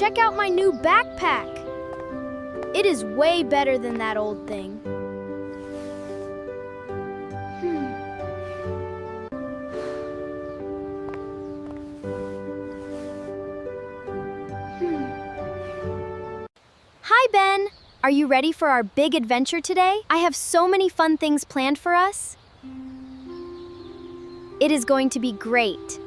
check out my new backpack. It is way better than that old thing. Hi, Ben. Are you ready for our big adventure today? I have so many fun things planned for us. It is going to be great.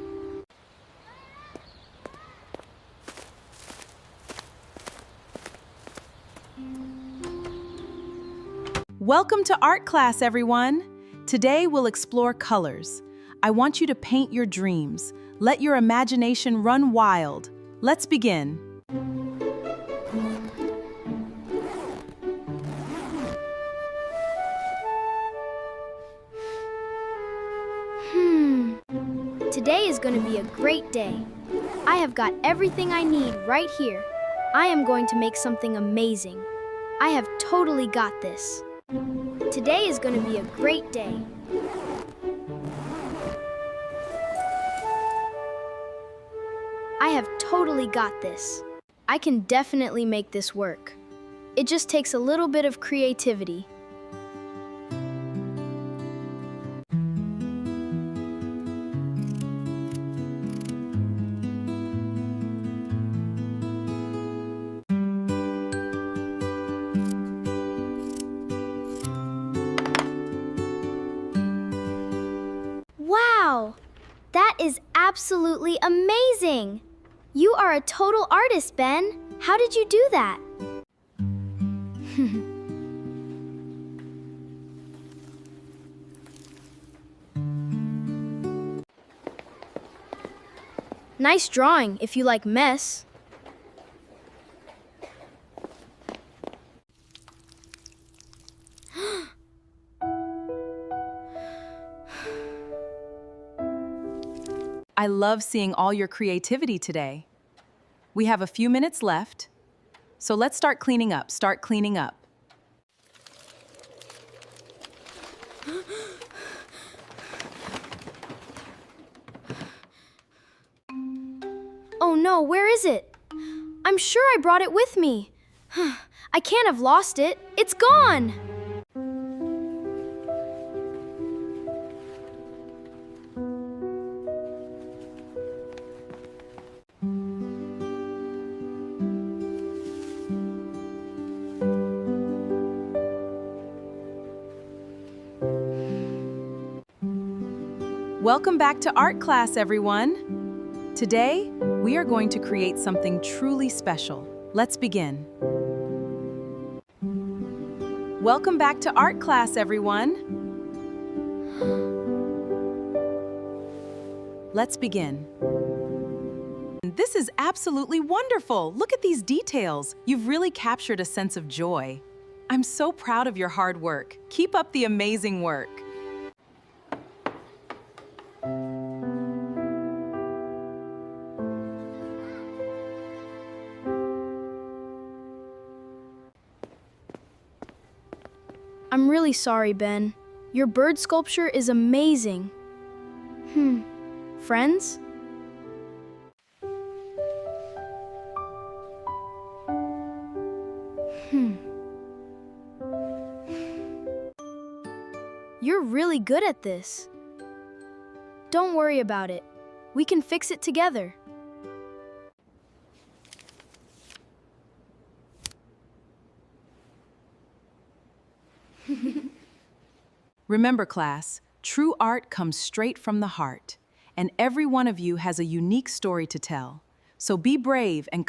Welcome to art class, everyone. Today we'll explore colors. I want you to paint your dreams. Let your imagination run wild. Let's begin. Today is going to be a great day. I have got everything I need right here. I am going to make something amazing. I have totally got this. Today is going to be a great day. I have totally got this. I can definitely make this work. It just takes a little bit of creativity. Wow! That is absolutely amazing! You are a total artist, Ben. How did you do that? Nice drawing, if you like mess. I love seeing all your creativity today. We have a few minutes left, so let's start cleaning up. Oh no, where is it? I'm sure I brought it with me. I can't have lost it. It's gone! Welcome back to art class, everyone. Today, we are going to create something truly special. Let's begin. Welcome back to art class, everyone. Let's begin. This is absolutely wonderful. Look at these details. You've really captured a sense of joy. I'm so proud of your hard work. Keep up the amazing work. I'm really sorry, Ben. Your bird sculpture is amazing. Friends? You're really good at this. Don't worry about it. We can fix it together. Remember, class, true art comes straight from the heart, and every one of you has a unique story to tell. So be brave and